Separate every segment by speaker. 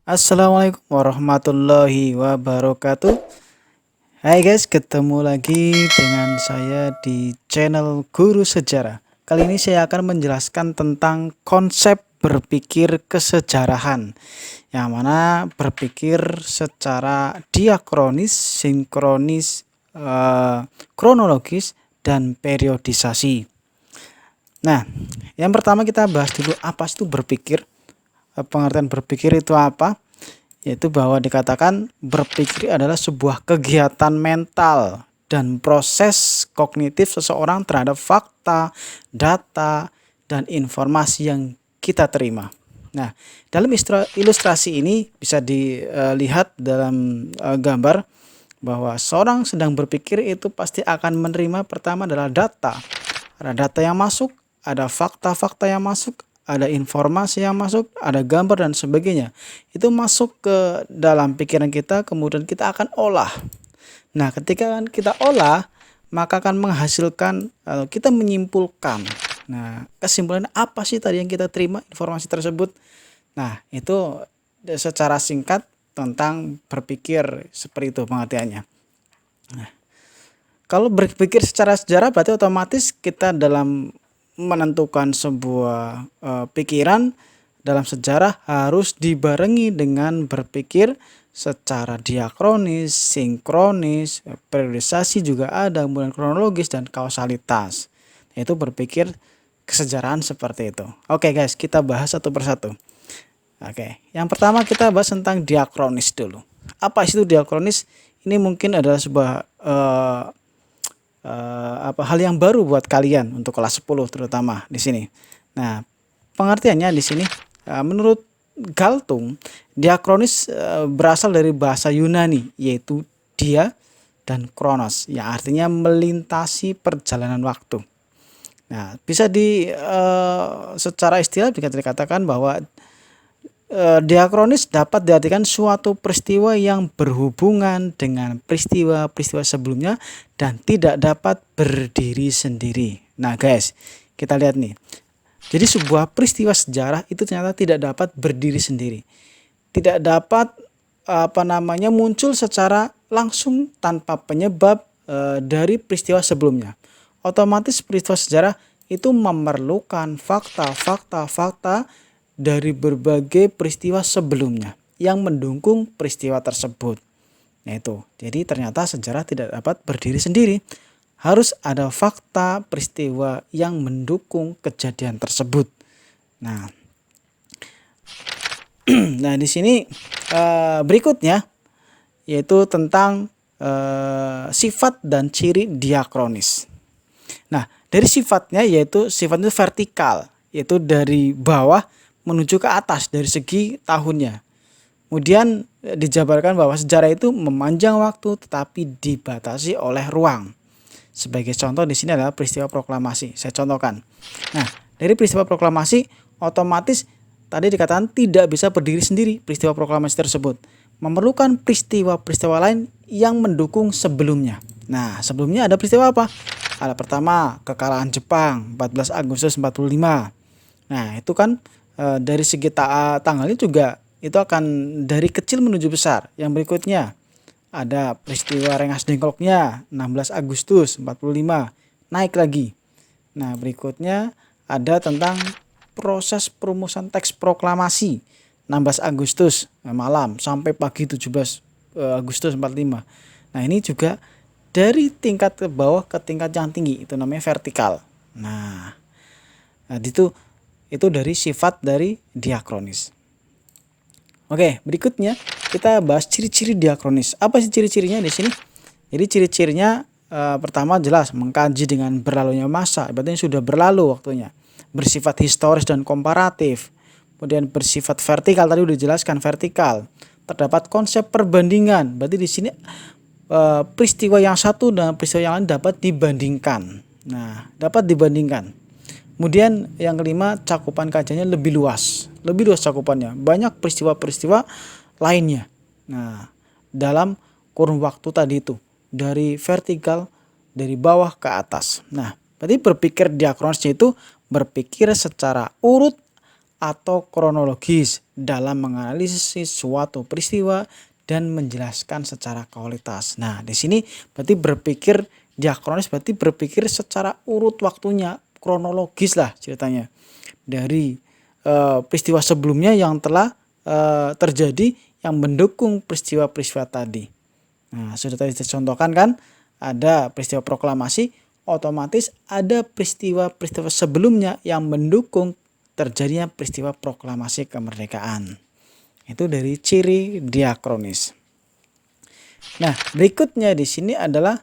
Speaker 1: Assalamualaikum warahmatullahi wabarakatuh. Hai guys, ketemu lagi dengan saya di channel Guru Sejarah. Kali ini saya akan menjelaskan tentang konsep berpikir kesejarahan, yang mana berpikir secara diakronis, sinkronis, kronologis, dan periodisasi. Nah, yang pertama kita bahas dulu apa itu berpikir. Pengertian berpikir itu apa? Yaitu bahwa dikatakan berpikir adalah sebuah kegiatan mental dan proses kognitif seseorang terhadap fakta, data, dan informasi yang kita terima. Nah, dalam ilustrasi ini bisa dilihat dalam gambar bahwa seorang sedang berpikir itu pasti akan menerima pertama adalah data. Ada data yang masuk, ada fakta-fakta yang masuk, ada informasi yang masuk, ada gambar dan sebagainya. Itu masuk ke dalam pikiran kita, kemudian kita akan olah. Nah, ketika kita olah, maka akan menghasilkan, kita menyimpulkan. Nah, kesimpulan apa sih tadi yang kita terima informasi tersebut? Nah, itu secara singkat tentang berpikir seperti itu pengertiannya. Nah, kalau berpikir secara sejarah berarti otomatis kita dalam menentukan sebuah pikiran dalam sejarah harus dibarengi dengan berpikir secara diakronis, sinkronis, periodisasi juga ada, kemudian kronologis dan kausalitas. Itu berpikir kesejarahan seperti itu. Oke guys, kita bahas satu persatu. Oke, yang pertama kita bahas tentang diakronis dulu. Apa itu diakronis? Ini mungkin adalah sebuah hal yang baru buat kalian untuk kelas 10 terutama di sini. Nah, pengertiannya di sini menurut Galtung, diakronis berasal dari bahasa Yunani yaitu dia dan kronos yang artinya melintasi perjalanan waktu. Nah, bisa secara istilah bisa dikatakan bahwa diakronis dapat diartikan suatu peristiwa yang berhubungan dengan peristiwa-peristiwa sebelumnya dan tidak dapat berdiri sendiri. Nah guys, kita lihat nih. Jadi sebuah peristiwa sejarah itu ternyata tidak dapat berdiri sendiri. Tidak dapat muncul secara langsung tanpa penyebab dari peristiwa sebelumnya. Otomatis peristiwa sejarah itu memerlukan fakta dari berbagai peristiwa sebelumnya yang mendukung peristiwa tersebut. Nah itu, jadi ternyata sejarah tidak dapat berdiri sendiri. Harus ada fakta peristiwa yang mendukung kejadian tersebut. Nah, nah di sini berikutnya yaitu tentang sifat dan ciri diakronis. Nah, dari sifatnya yaitu sifatnya vertikal, yaitu dari bawah menuju ke atas dari segi tahunnya. Kemudian dijabarkan bahwa sejarah itu memanjang waktu tetapi dibatasi oleh ruang. Sebagai contoh di sini adalah peristiwa proklamasi. Saya contohkan. Nah, dari peristiwa proklamasi otomatis tadi dikatakan tidak bisa berdiri sendiri peristiwa proklamasi tersebut. Memerlukan peristiwa-peristiwa lain yang mendukung sebelumnya. Nah, sebelumnya ada peristiwa apa? Ada pertama kekalahan Jepang 14 Agustus 45. Nah, itu kan dari segi tanggalnya juga itu akan dari kecil menuju besar. Yang berikutnya ada peristiwa Rengas Dengkloknya 16 Agustus 45, naik lagi. Nah, berikutnya ada tentang proses perumusan teks proklamasi 16 Agustus malam sampai pagi 17 Agustus 45. Nah, ini juga dari tingkat ke bawah ke tingkat yang tinggi, itu namanya vertikal. Nah itu dari sifat dari diakronis. Oke, berikutnya kita bahas ciri-ciri diakronis. Apa sih ciri-cirinya di sini? Jadi ciri-cirinya pertama jelas mengkaji dengan berlalunya masa, berarti sudah berlalu waktunya. Bersifat historis dan komparatif. Kemudian bersifat vertikal, tadi udah dijelaskan vertikal. Terdapat konsep perbandingan, berarti di sini peristiwa yang satu dan peristiwa yang lain dapat dibandingkan. Nah, dapat dibandingkan. Kemudian yang kelima, cakupan kajiannya lebih luas cakupannya, banyak peristiwa-peristiwa lainnya. Nah, dalam kurun waktu tadi itu dari vertikal, dari bawah ke atas. Nah, berarti berpikir diakronisnya itu berpikir secara urut atau kronologis dalam menganalisis suatu peristiwa dan menjelaskan secara kualitas. Nah, di sini berarti berpikir diakronis berarti berpikir secara urut waktunya, kronologis lah ceritanya. Dari peristiwa sebelumnya yang telah terjadi yang mendukung peristiwa-peristiwa tadi. Nah, sudah tadi dicontohkan kan, ada peristiwa proklamasi, otomatis ada peristiwa-peristiwa sebelumnya yang mendukung terjadinya peristiwa proklamasi kemerdekaan. Itu dari ciri diakronis. Nah, berikutnya di sini adalah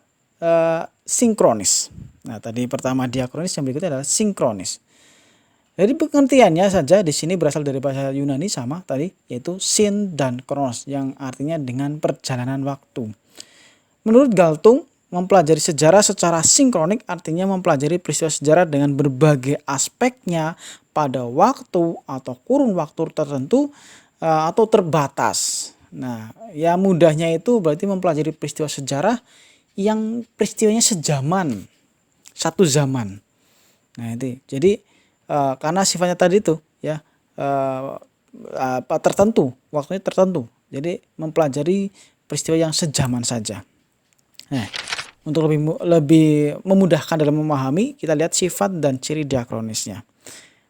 Speaker 1: sinkronis. Nah, tadi pertama diakronis, yang berikutnya adalah sinkronis. Jadi pengertiannya saja di sini berasal dari bahasa Yunani sama tadi, yaitu sin dan kronos, yang artinya dengan perjalanan waktu. Menurut Galtung, mempelajari sejarah secara sinkronik artinya mempelajari peristiwa sejarah dengan berbagai aspeknya pada waktu atau kurun waktu tertentu atau terbatas. Nah, ya mudahnya itu berarti mempelajari peristiwa sejarah yang peristiwanya sejaman, satu zaman. Nah, itu. Jadi karena sifatnya tadi itu ya tertentu, waktunya tertentu. Jadi mempelajari peristiwa yang sejaman saja. Nah, untuk lebih memudahkan dalam memahami, kita lihat sifat dan ciri diakronisnya.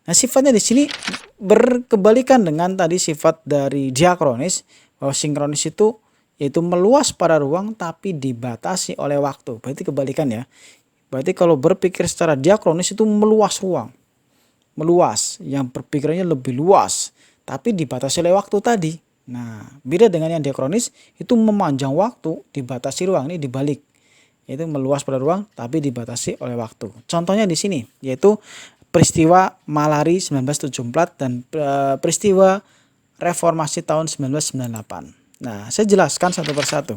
Speaker 1: Nah, sifatnya di sini berkebalikan dengan tadi sifat dari diakronis, bahwa sinkronis itu yaitu meluas pada ruang tapi dibatasi oleh waktu. Berarti kebalikan ya. Berarti kalau berpikir secara diakronis itu meluas ruang. Meluas, yang berpikirannya lebih luas, tapi dibatasi oleh waktu tadi. Nah, beda dengan yang diakronis, itu memanjang waktu, dibatasi ruang. Ini dibalik, yaitu meluas pada ruang, tapi dibatasi oleh waktu. Contohnya di sini, yaitu peristiwa Malari 1974 dan peristiwa reformasi tahun 1998. Nah, saya jelaskan satu persatu.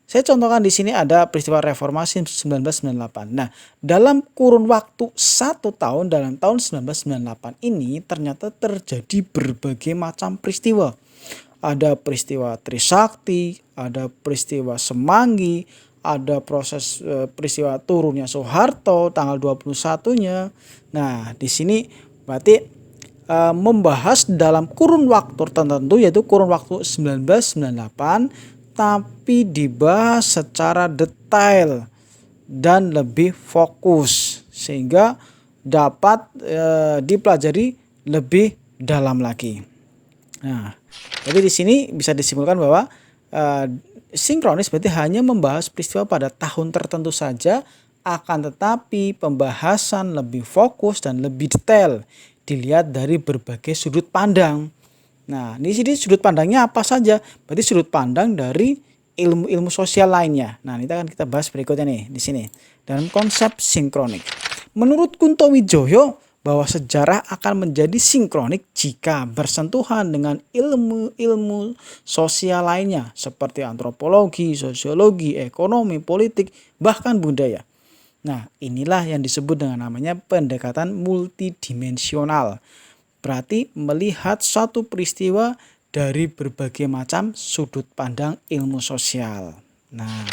Speaker 1: Saya contohkan di sini ada peristiwa reformasi 1998. Nah, dalam kurun waktu 1 tahun dalam tahun 1998 ini ternyata terjadi berbagai macam peristiwa. Ada peristiwa Trisakti, ada peristiwa Semanggi, ada proses peristiwa turunnya Soeharto tanggal 21-nya. Nah, di sini berarti membahas dalam kurun waktu tertentu, yaitu kurun waktu 1998, tapi dibahas secara detail dan lebih fokus sehingga dapat dipelajari lebih dalam lagi. Nah, jadi di sini bisa disimpulkan bahwa sinkronis berarti hanya membahas peristiwa pada tahun tertentu saja, akan tetapi pembahasan lebih fokus dan lebih detail dilihat dari berbagai sudut pandang. Nah, di sini sudut pandangnya apa saja? Berarti sudut pandang dari ilmu-ilmu sosial lainnya. Nah, ini akan kita bahas berikutnya nih di sini dalam konsep sinkronik. Menurut Kunto Wijoyo, bahwa sejarah akan menjadi sinkronik jika bersentuhan dengan ilmu-ilmu sosial lainnya seperti antropologi, sosiologi, ekonomi, politik, bahkan budaya. Nah, inilah yang disebut dengan namanya pendekatan multidimensional. Berarti melihat satu peristiwa dari berbagai macam sudut pandang ilmu sosial. Nah,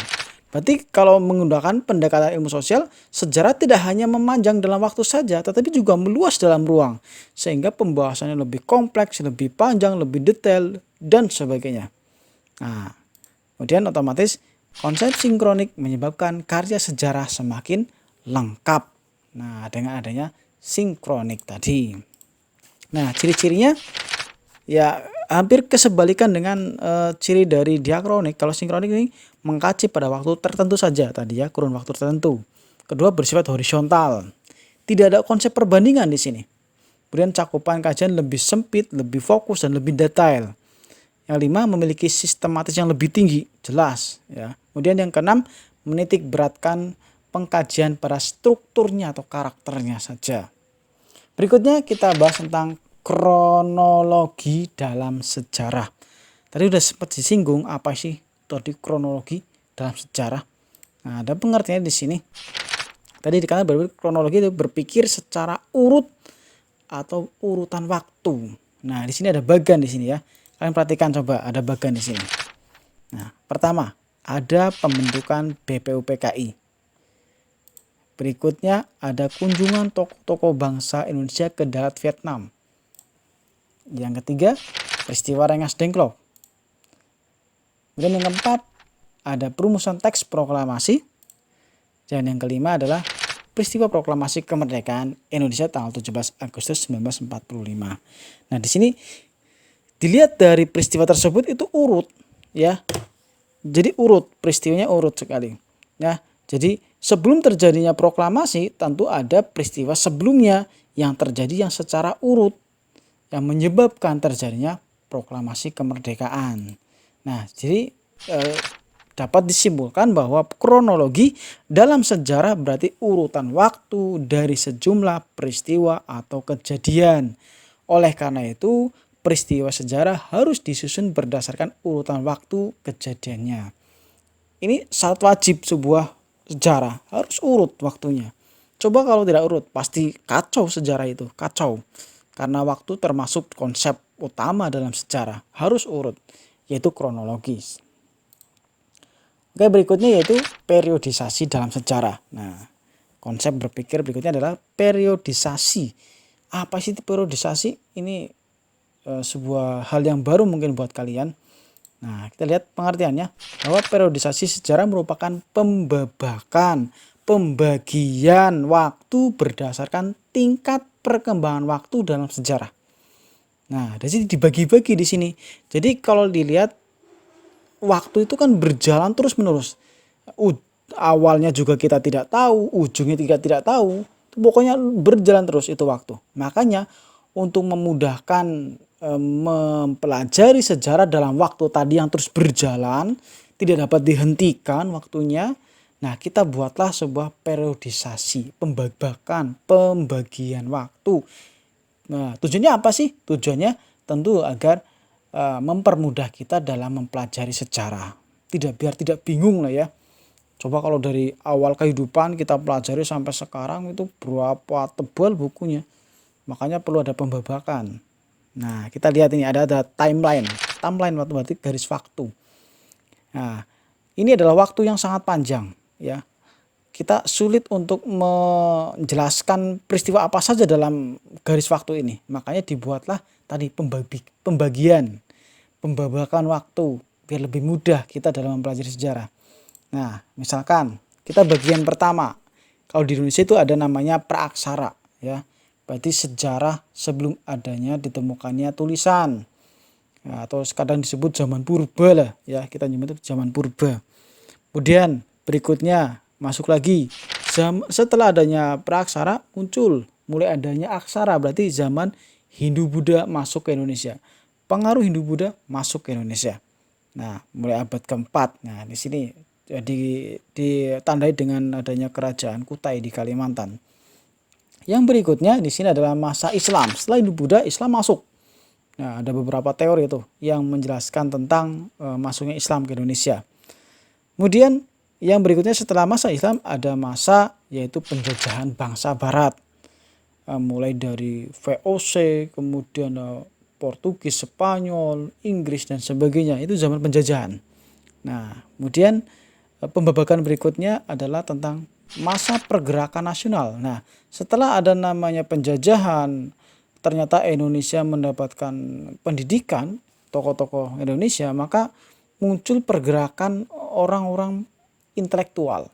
Speaker 1: berarti kalau menggunakan pendekatan ilmu sosial, sejarah tidak hanya memanjang dalam waktu saja, tetapi juga meluas dalam ruang. Sehingga pembahasannya lebih kompleks, lebih panjang, lebih detail, dan sebagainya. Nah, kemudian otomatis konsep sinkronik menyebabkan karya sejarah semakin lengkap. Nah, dengan adanya sinkronik tadi. Nah, ciri-cirinya ya hampir kesebalikan dengan ciri dari diakronik. Kalau sinkronik ini mengkaji pada waktu tertentu saja tadi ya, kurun waktu tertentu. Kedua, bersifat horizontal. Tidak ada konsep perbandingan di sini. Kemudian cakupan kajian lebih sempit, lebih fokus dan lebih detail. Yang 5, memiliki sistematis yang lebih tinggi, jelas ya. Kemudian yang keenam, menitik beratkan pengkajian pada strukturnya atau karakternya saja. Berikutnya kita bahas tentang kronologi dalam sejarah. Tadi udah sempat disinggung apa sih tadi kronologi dalam sejarah. Nah, ada pengertiannya di sini. Tadi dikatakan bahwa kronologi itu berpikir secara urut atau urutan waktu. Nah, di sini ada bagan di sini ya. Kalian perhatikan coba, ada bagan di sini. Nah, pertama ada pembentukan BPUPKI. berikutnya ada kunjungan tokoh-tokoh bangsa Indonesia ke darat Vietnam. Yang ketiga, peristiwa Rengas Dengklok. Kemudian yang keempat, ada perumusan teks proklamasi. Dan yang kelima adalah peristiwa proklamasi kemerdekaan Indonesia tanggal 17 Agustus 1945. Nah, di sini dilihat dari peristiwa tersebut itu urut, ya. Jadi urut, peristiwanya urut sekali. Ya, jadi sebelum terjadinya proklamasi tentu ada peristiwa sebelumnya yang terjadi yang secara urut yang menyebabkan terjadinya proklamasi kemerdekaan. Nah, jadi dapat disimpulkan bahwa kronologi dalam sejarah berarti urutan waktu dari sejumlah peristiwa atau kejadian. Oleh karena itu, peristiwa sejarah harus disusun berdasarkan urutan waktu kejadiannya. Ini syarat wajib sebuah sejarah, harus urut waktunya. Coba kalau tidak urut, pasti kacau sejarah itu, kacau. Karena waktu termasuk konsep utama dalam sejarah, harus urut, yaitu kronologis. Oke, berikutnya yaitu periodisasi dalam sejarah. Nah, konsep berpikir berikutnya adalah periodisasi. Apa sih itu periodisasi? Ini sebuah hal yang baru mungkin buat kalian. Nah, kita lihat pengertiannya bahwa periodisasi sejarah merupakan pembagian waktu berdasarkan tingkat perkembangan waktu dalam sejarah. Nah, dari sini dibagi-bagi di sini. Jadi kalau dilihat waktu itu kan berjalan terus-menerus. Awalnya juga kita tidak tahu, ujungnya kita tidak tahu. Pokoknya berjalan terus itu waktu. Makanya untuk memudahkan mempelajari sejarah dalam waktu tadi yang terus berjalan, tidak dapat dihentikan waktunya. Nah, kita buatlah sebuah periodisasi, pembagian waktu. Nah, tujuannya apa sih? Tujuannya tentu agar mempermudah kita dalam mempelajari sejarah. Biar tidak bingung lah ya. Coba kalau dari awal kehidupan kita pelajari sampai sekarang itu berapa tebal bukunya. Makanya perlu ada pembabakan. Nah, kita lihat ini ada timeline. Timeline waktu berarti garis waktu. Nah, ini adalah waktu yang sangat panjang ya. Kita sulit untuk menjelaskan peristiwa apa saja dalam garis waktu ini. Makanya dibuatlah tadi pembabakan waktu biar lebih mudah kita dalam mempelajari sejarah. Nah, misalkan kita bagian pertama. Kalau di Indonesia itu ada namanya praaksara ya. Berarti sejarah sebelum adanya ditemukannya tulisan. Nah, atau kadang disebut zaman purba lah ya, kita nyebut zaman purba. Kemudian berikutnya masuk lagi setelah adanya praaksara muncul mulai adanya aksara, berarti zaman Hindu-Buddha masuk ke Indonesia. Pengaruh Hindu-Buddha masuk ke Indonesia. Nah, mulai abad keempat. Nah, di sini ditandai dengan adanya kerajaan Kutai di Kalimantan. Yang berikutnya di sini adalah masa Islam. Setelah Hindu-Buddha, Islam masuk. Nah, ada beberapa teori itu yang menjelaskan tentang masuknya Islam ke Indonesia. Kemudian yang berikutnya setelah masa Islam ada masa yaitu penjajahan bangsa Barat. Mulai dari VOC, kemudian Portugis, Spanyol, Inggris dan sebagainya. Itu zaman penjajahan. Nah, kemudian pembabakan berikutnya adalah tentang masa pergerakan nasional. Nah, setelah ada namanya penjajahan, ternyata Indonesia mendapatkan pendidikan, tokoh-tokoh Indonesia, maka muncul pergerakan orang-orang intelektual.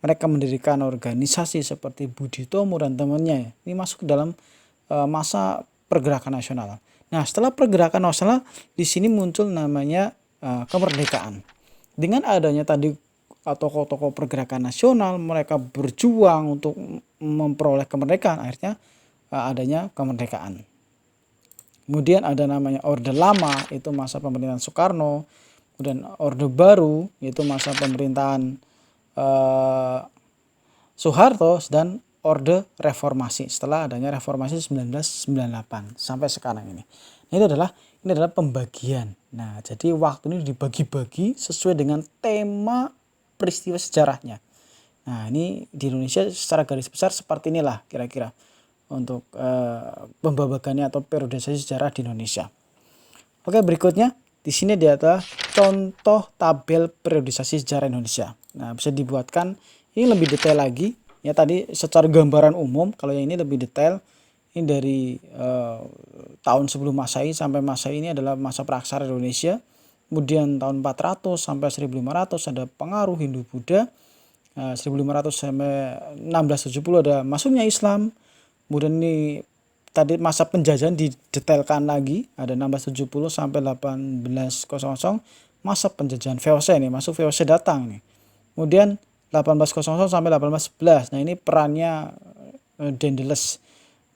Speaker 1: Mereka mendirikan organisasi seperti Budi Tomo dan temannya. Ini masuk dalam masa pergerakan nasional. Nah, setelah pergerakan nasional, di sini muncul namanya kemerdekaan. Dengan adanya tadi tokoh-tokoh pergerakan nasional, mereka berjuang untuk memperoleh kemerdekaan, akhirnya adanya kemerdekaan. Kemudian ada namanya Orde Lama, itu masa pemerintahan Soekarno. Kemudian Orde Baru, itu masa pemerintahan Soeharto, dan Orde Reformasi setelah adanya Reformasi 1998 sampai sekarang ini. Ini adalah pembagian. Nah, jadi waktu ini dibagi-bagi sesuai dengan tema peristiwa sejarahnya. Nah, ini di Indonesia secara garis besar seperti inilah kira-kira untuk pembabagannya atau periodisasi sejarah di Indonesia. Oke, berikutnya di sini ada contoh tabel periodisasi sejarah Indonesia. Nah, bisa dibuatkan ini lebih detail lagi Ya tadi secara gambaran umum, kalau yang ini lebih detail. Ini dari tahun sebelum Masehi sampai Masehi ini adalah masa praksara Indonesia. Kemudian tahun 400 sampai 1500 ada pengaruh Hindu Buddha. 1500 sampai 1670 ada masuknya Islam. Kemudian ini tadi masa penjajahan didetailkan lagi, ada 1670 sampai 1800 masa penjajahan VOC nih, masuk VOC datang nih. Kemudian 1800 sampai 1811. Nah, ini perannya Daedalus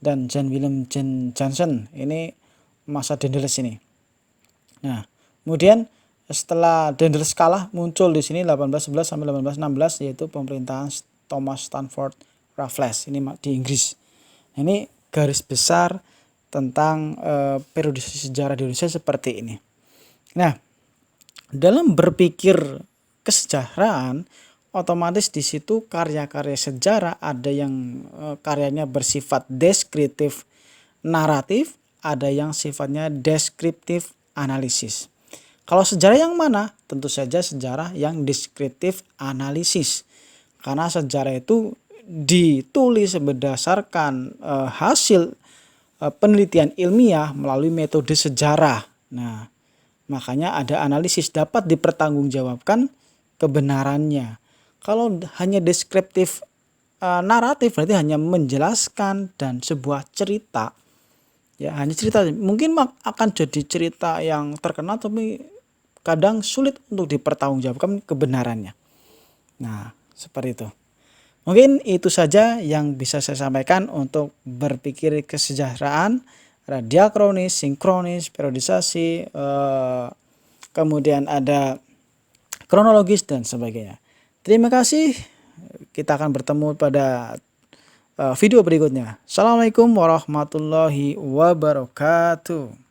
Speaker 1: dan Jan Willem Jansen. Ini masa Daedalus ini. Nah, kemudian setelah Daedalus kalah, muncul di sini 1811 sampai 1816 yaitu pemerintahan Thomas Stamford Raffles ini di Inggris. Nah, ini garis besar tentang periodisasi sejarah di Indonesia seperti ini. Nah, dalam berpikir kesejahteraan, otomatis di situ karya-karya sejarah ada yang karyanya bersifat deskriptif naratif, ada yang sifatnya deskriptif analisis. Kalau sejarah yang mana? Tentu saja sejarah yang deskriptif analisis. Karena sejarah itu ditulis berdasarkan hasil penelitian ilmiah melalui metode sejarah. Nah, makanya ada analisis, dapat dipertanggungjawabkan kebenarannya. Kalau hanya deskriptif naratif berarti hanya menjelaskan dan sebuah cerita. Ya, hanya cerita. Mungkin akan jadi cerita yang terkenal tapi kadang sulit untuk dipertanggungjawabkan kebenarannya. Nah, seperti itu. Mungkin itu saja yang bisa saya sampaikan untuk berpikir kesejahteraan, ada diakronis, sinkronis, periodisasi, kemudian ada kronologis dan sebagainya. Terima kasih. Kita akan bertemu pada video berikutnya. Assalamualaikum warahmatullahi wabarakatuh.